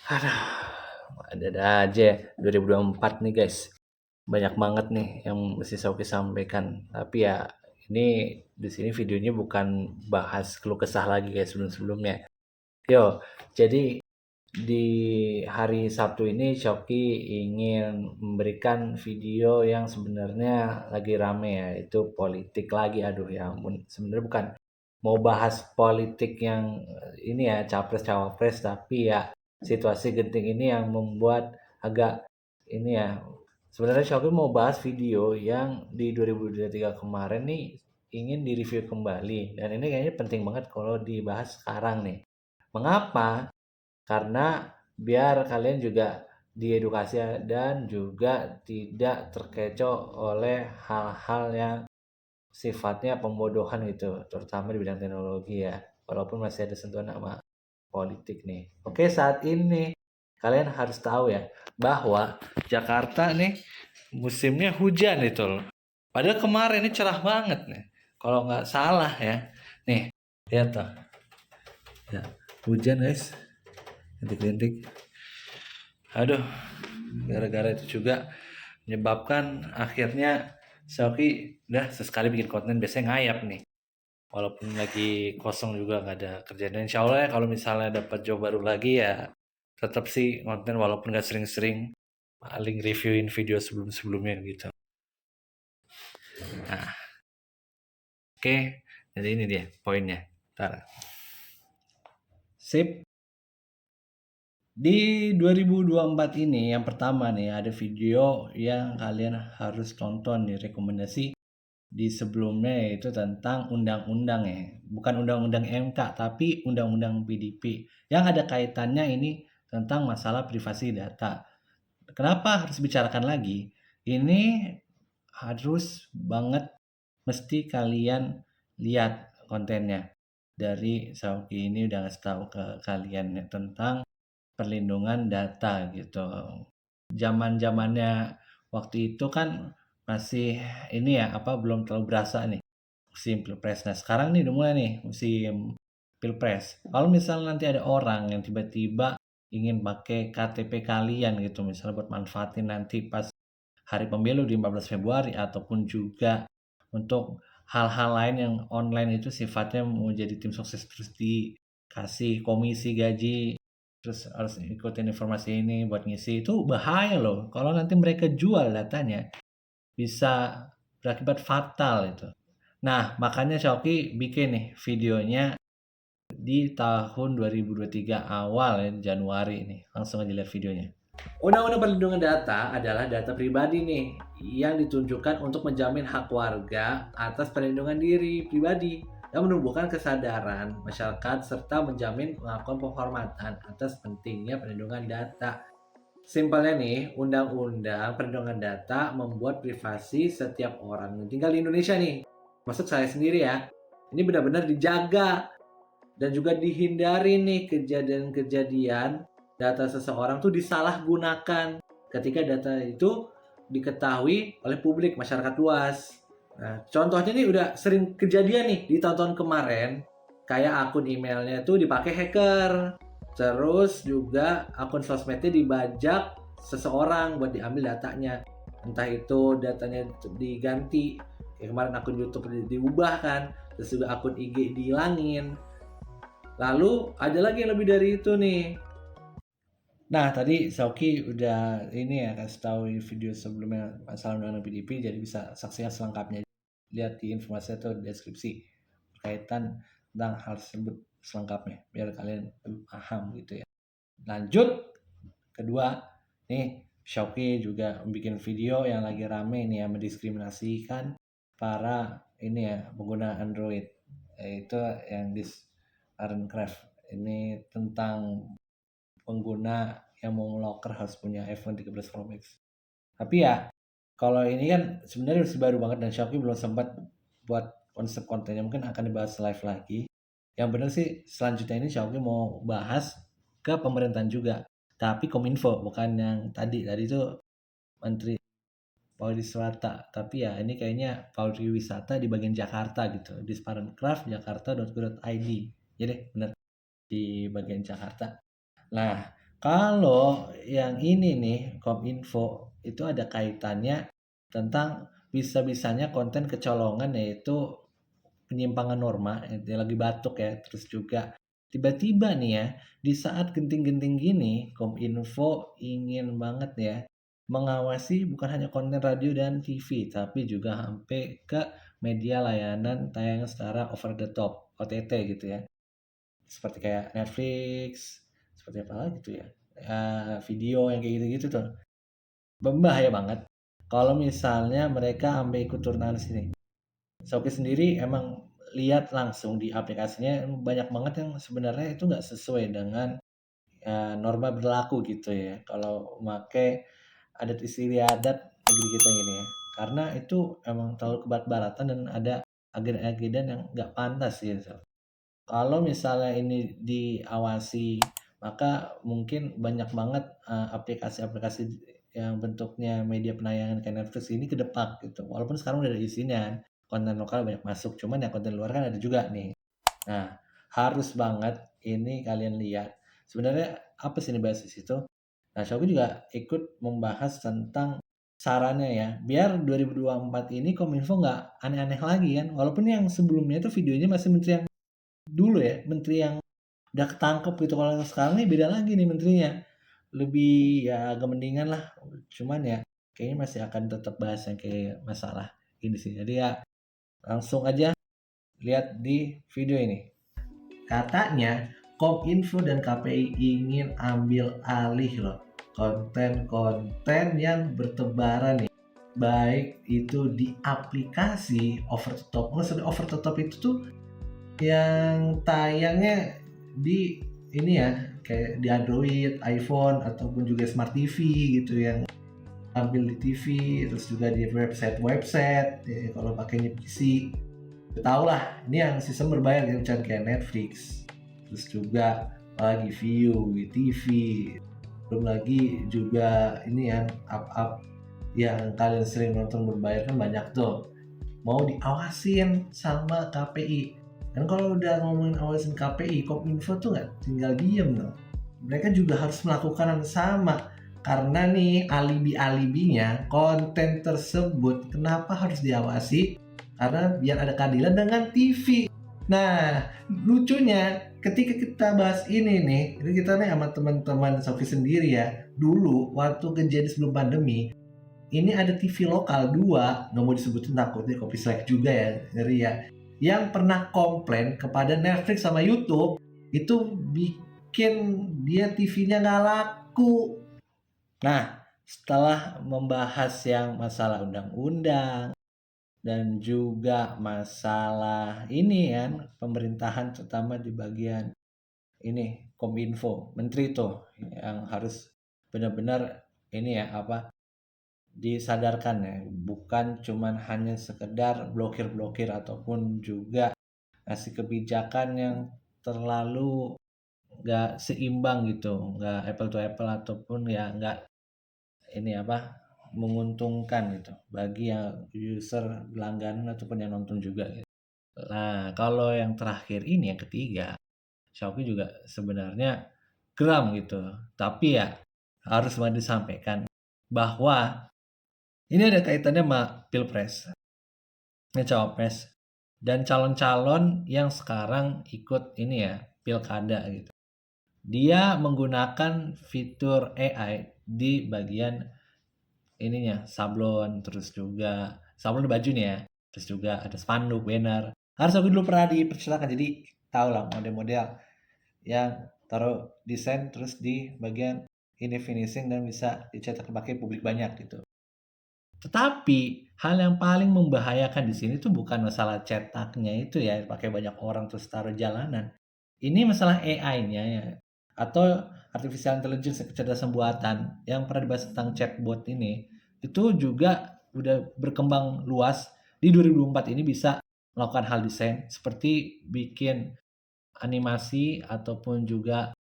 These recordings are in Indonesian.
Aduh, ada-ada aja ya, 2024 nih guys. Banyak banget nih yang mesti Shopee sampaikan. Tapi ya ini di sini videonya bukan bahas keluh kesah lagi kayak sebelum-sebelumnya. Yo, jadi di hari Sabtu ini Shopee ingin memberikan video yang sebenarnya lagi rame ya, itu politik lagi. Aduh ya ampun, sebenarnya bukan mau bahas politik yang ini ya capres cawapres, tapi ya situasi genting ini yang membuat agak ini ya. Sebenarnya Shopee mau bahas video yang di 2023 kemarin nih ingin direview kembali, dan ini kayaknya penting banget kalau dibahas sekarang nih. Mengapa? Karena biar kalian juga diedukasi dan juga tidak terkecoh oleh hal-hal yang sifatnya pembodohan gitu, terutama di bidang teknologi ya. Walaupun masih ada sentuhan sama politik nih. Oke, saat ini kalian harus tahu ya bahwa Jakarta nih musimnya hujan itu loh. Padahal kemarin ini cerah banget nih. Kalau nggak salah ya. Nih, lihat tuh. Ya, hujan guys. Rintik-rintik. Aduh, gara-gara itu juga menyebabkan akhirnya Shopee udah sesekali bikin konten biasanya ngayap nih. Walaupun lagi kosong juga nggak ada kerjaan. Dan insya Allah ya kalau misalnya dapat job baru lagi ya tetap sih konten walaupun nggak sering-sering paling reviewin video sebelum-sebelumnya gitu. Nah, oke. Jadi ini dia poinnya. Ntar. Sip. Di 2024 ini yang pertama nih ada video yang kalian harus tonton nih, rekomendasi di sebelumnya, yaitu tentang undang-undang ya. Bukan undang-undang MK tapi undang-undang PDP yang ada kaitannya ini tentang masalah privasi data. Kenapa harus bicarakan lagi? Ini harus banget mesti kalian lihat kontennya. Dari Sauki ini udah ngasih tahu ke kalian ya, tentang perlindungan data gitu. Zaman-zamannya waktu itu kan masih ini ya, apa, belum terlalu berasa nih musim pilpres. Nah sekarang nih udah mulai nih musim pilpres. Kalau misalnya nanti ada orang yang tiba-tiba ingin pakai KTP kalian gitu, misalnya buat manfaatin nanti pas hari pemilu di 14 Februari, ataupun juga untuk hal-hal lain yang online itu sifatnya mau jadi tim sukses terus dikasih komisi gaji, terus harus ikutin informasi ini buat ngisi, itu bahaya loh. Kalau nanti mereka jual datanya bisa berakibat fatal itu. Nah, makanya Shopee bikin nih videonya di tahun 2023 awal ya, Januari nih. Langsung aja lihat videonya. Undang-Undang Perlindungan Data adalah data pribadi nih yang ditunjukkan untuk menjamin hak warga atas perlindungan diri pribadi dan menumbuhkan kesadaran masyarakat serta menjamin pengakuan penghormatan atas pentingnya perlindungan data. Simpelnya nih, Undang-Undang Perlindungan Data membuat privasi setiap orang yang tinggal di Indonesia nih, masuk saya sendiri ya, ini benar-benar dijaga dan juga dihindari nih kejadian-kejadian data seseorang tuh disalahgunakan ketika data itu diketahui oleh publik, masyarakat luas. Nah, contohnya nih udah sering kejadian nih di tahun-tahun kemarin, kayak akun emailnya tuh dipakai hacker, terus juga akun sosmednya dibajak seseorang buat diambil datanya, entah itu datanya diganti, kayak kemarin akun YouTube diubah kan, terus juga akun IG dihilangin. Lalu ada lagi yang lebih dari itu nih. Nah, tadi Sauki udah ini ya kasih tahu di video sebelumnya masalah undang-undang PDP, jadi bisa saksikan selengkapnya. Lihat di informasi atau deskripsi berkaitan tentang hal tersebut selengkapnya biar kalian lebih paham gitu ya. Lanjut, kedua nih, Shopee juga bikin video yang lagi rame nih ya, mendiskriminasikan para ini ya pengguna Android, yaitu yang Aaron Craft. Ini tentang pengguna yang mau ngeloker harus punya iPhone 13 Pro Max. Tapi ya, kalau ini kan sebenarnya masih baru banget dan Shopee belum sempat buat konsep kontennya, mungkin akan dibahas live lagi. Yang benar sih selanjutnya ini Shopee mau bahas ke pemerintahan juga. Tapi Kominfo, bukan yang tadi. Tadi itu Menteri Pariwisata. Tapi ya ini kayaknya pariwisata di bagian Jakarta gitu. Di sparencraft.jakarta.go.id. Ya deh, benar. Di bagian Jakarta. Nah, Kalau yang ini nih, Kominfo, itu ada kaitannya tentang bisa-bisanya konten kecolongan, yaitu penyimpangan norma, dia lagi batuk ya, terus juga tiba-tiba nih ya, di saat genting-genting gini, Kominfo ingin banget ya, mengawasi bukan hanya konten radio dan TV, tapi juga sampai ke media layanan tayangan secara over the top, OTT gitu ya. Seperti kayak Netflix, seperti apa lagi tuh ya, video yang kayak gitu-gitu tuh. Berbahaya banget kalau misalnya mereka sampai ikut turun sini. Shopee sendiri emang lihat langsung di aplikasinya banyak banget yang sebenarnya itu nggak sesuai dengan, norma berlaku gitu ya, kalau make adat istiadat negeri kita ini ya. Karena itu emang terlalu kebarat-baratan dan ada agen-agenan yang nggak pantas gitu. Kalau misalnya ini diawasi, maka mungkin banyak banget, aplikasi-aplikasi yang bentuknya media penayangan kayak Netflix ini kedepak gitu. Walaupun sekarang udah ada isinya, konten lokal banyak masuk, cuman ya konten luar kan ada juga nih. Nah, harus banget ini kalian lihat, sebenarnya apa sih yang dibahas di situ. Nah, Shopee juga ikut membahas tentang sarannya ya, biar 2024 ini Kominfo nggak aneh-aneh lagi kan, walaupun yang sebelumnya itu videonya masih menteri yang dulu ya, menteri yang udah ketangkep gitu, kalau yang sekarang nih beda lagi nih menterinya. Lebih ya agak mendingan lah, cuman ya kayaknya masih akan tetap bahas yang kayak masalah ini sih. Jadi ya langsung aja lihat di video ini. Katanya Kominfo dan KPI ingin ambil alih loh konten-konten yang bertebaran nih. Baik itu di aplikasi over the top. Maksudnya over the top itu tuh yang tayangnya di ini ya, kayak di Android, iPhone, ataupun juga Smart TV gitu yang tampil di TV, terus juga di website-website, ya, kalau pakainya PC. Tahu lah, ini yang sistem berbayar yang kayak Netflix, terus juga lagi View, TV, belum lagi juga ini yang up-up yang kalian sering nonton berbayar kan banyak tuh. Mau diawasin sama KPI. Dan kalau udah ngomongin awasin KPI, Kominfo tuh nggak tinggal diem loh. Mereka juga harus melakukan yang sama. Karena nih alibi-alibinya konten tersebut kenapa harus diawasi? Karena biar ada keadilan dengan TV. Nah, lucunya ketika kita bahas ini nih, ini kita nih sama teman-teman Sofi sendiri ya. Dulu waktu kejadian sebelum pandemi, ini ada TV lokal 2, nggak mau disebutin takutnya copy strike juga ya, ngeri ya. Yang pernah komplain kepada Netflix sama YouTube, itu bikin dia TV-nya nggak laku. Nah, setelah membahas yang masalah undang-undang dan juga masalah ini kan pemerintahan terutama di bagian ini Kominfo, menteri tuh yang harus benar-benar ini ya apa disadarkan ya, bukan cuman hanya sekedar blokir-blokir ataupun juga ngasih kebijakan yang terlalu nggak seimbang gitu, nggak apple to apple ataupun ya nggak ini apa menguntungkan gitu bagi yang user langganan ataupun yang nonton juga gitu. Nah, kalau yang terakhir ini yang ketiga, Shopee juga sebenarnya geram gitu. Tapi ya harus banget disampaikan bahwa ini ada kaitannya sama Pilpres, cawapres, dan calon-calon yang sekarang ikut ini ya, pilkada gitu. Dia menggunakan fitur AI di bagian ininya, sablon, terus juga sablon di baju nih ya, terus juga ada spanduk, banner. Harus aku dulu pernah dipersilakan, jadi tahu lah model-model yang taruh desain terus di bagian ini finishing dan bisa dicetak pakai publik banyak gitu. Tetapi, hal yang paling membahayakan di sini tuh bukan masalah cetaknya itu ya, pakai banyak orang terus taruh jalanan. Ini masalah AI-nya ya, atau artificial intelligence, kecerdasan buatan yang pernah dibahas tentang chatbot ini, itu juga udah berkembang luas di 2024 ini bisa melakukan hal desain seperti bikin animasi ataupun juga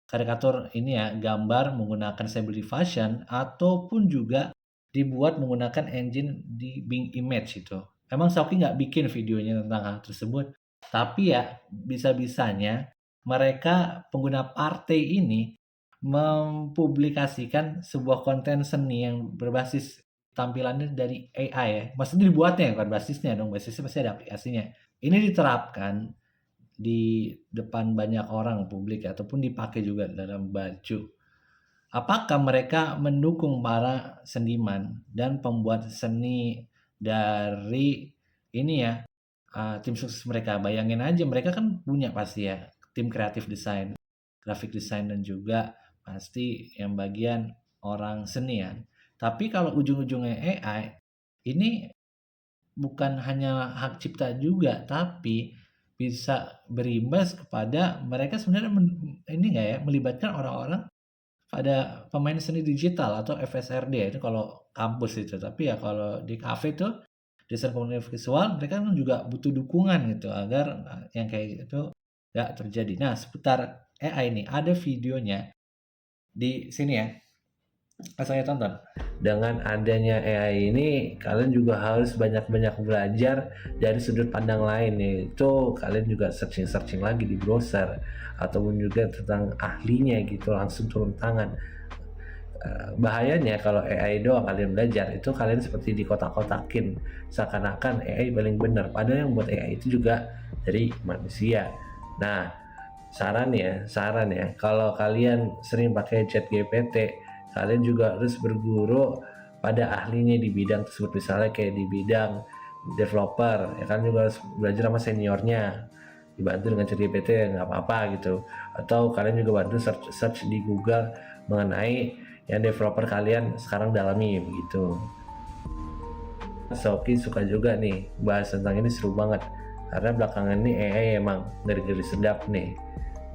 karikatur ini ya, gambar menggunakan Stable Diffusion ataupun juga dibuat menggunakan engine di Bing Image itu. Emang Shopee nggak bikin videonya tentang hal tersebut, tapi ya bisa-bisanya mereka pengguna partai ini mempublikasikan sebuah konten seni yang berbasis tampilannya dari AI ya, maksudnya dibuatnya bukan basisnya dong, basisnya pasti ada aplikasinya. Ini diterapkan di depan banyak orang publik ya, ataupun dipakai juga dalam baju. Apakah mereka mendukung para seniman dan pembuat seni dari ini ya, tim sukses mereka? Bayangin aja mereka kan punya pasti ya tim kreatif desain, graphic design dan juga pasti yang bagian orang seni ya. Tapi kalau ujung-ujungnya AI, ini bukan hanya hak cipta juga, tapi bisa berimbas kepada mereka sebenarnya ini nggak ya, melibatkan orang-orang pada pemain seni digital atau FSRD ya, itu kalau kampus itu. Tapi ya kalau di kafe tuh, desain komunikasi visual, mereka kan juga butuh dukungan gitu agar yang kayak gitu nggak terjadi. Nah, seputar AI ini ada videonya di sini ya, saya tonton. Dengan adanya AI ini, kalian juga harus banyak-banyak belajar dari sudut pandang lain nih. Itu kalian juga searching-searching lagi di browser ataupun juga tentang ahlinya gitu, langsung turun tangan. Bahayanya kalau AI doang kalian belajar, itu kalian seperti dikotak-kotakin seakan-akan AI paling benar, padahal yang buat AI itu juga dari manusia. Nah, saran ya, kalau kalian sering pakai ChatGPT, kalian juga harus berguru pada ahlinya di bidang tersebut, misalnya kayak di bidang developer, ya kan juga harus belajar sama seniornya, dibantu dengan ChatGPT nggak apa-apa gitu, atau kalian juga bantu search di Google mengenai yang developer kalian sekarang dalami begitu. Soki suka juga nih bahas tentang ini, seru banget karena belakangan ini AI emang ngeri-ngeri sedap nih,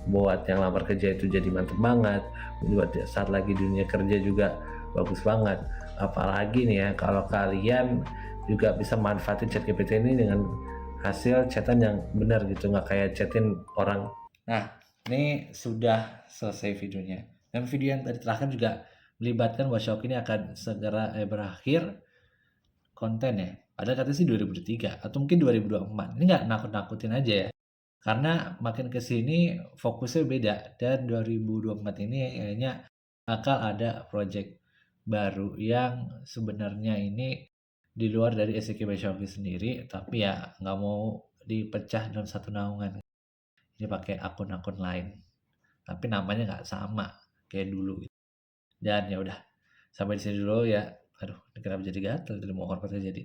buat yang lamar kerja itu jadi mantep banget, buat saat lagi dunia kerja juga bagus banget. Apalagi nih ya kalau kalian juga bisa manfaatin ChatGPT ini dengan hasil chatan yang benar gitu, nggak kayak chatin orang. Nah, ini sudah selesai videonya, dan video yang tadi terakhir juga melibatkan bahwa Xiaomi ini akan segera berakhir konten ya. Padahal katanya sih 2023 atau mungkin 2024. Ini nggak nakut-nakutin aja ya. Karena makin ke sini fokusnya beda, dan 2024 ini kayaknya bakal ada project baru yang sebenarnya ini di luar dari eksekutif Xiaomi sendiri, tapi ya nggak mau dipecah dalam satu naungan. Ini pakai akun-akun lain, tapi namanya nggak sama kayak dulu. Dan ya udah, sampai di sini dulu ya. Aduh, ini kenapa jadi gatel dari mau orangnya jadi.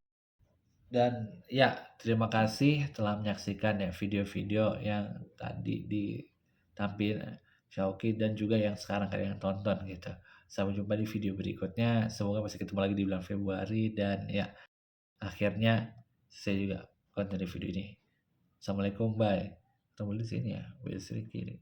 Dan ya, terima kasih telah menyaksikan ya video-video yang tadi ditampil Syauqi dan juga yang sekarang kalian tonton gitu. Sampai jumpa di video berikutnya. Semoga masih ketemu lagi di bulan Februari, dan ya akhirnya saya juga konten di video ini. Assalamualaikum, bye. Ketemu di sini ya, video sering kiri.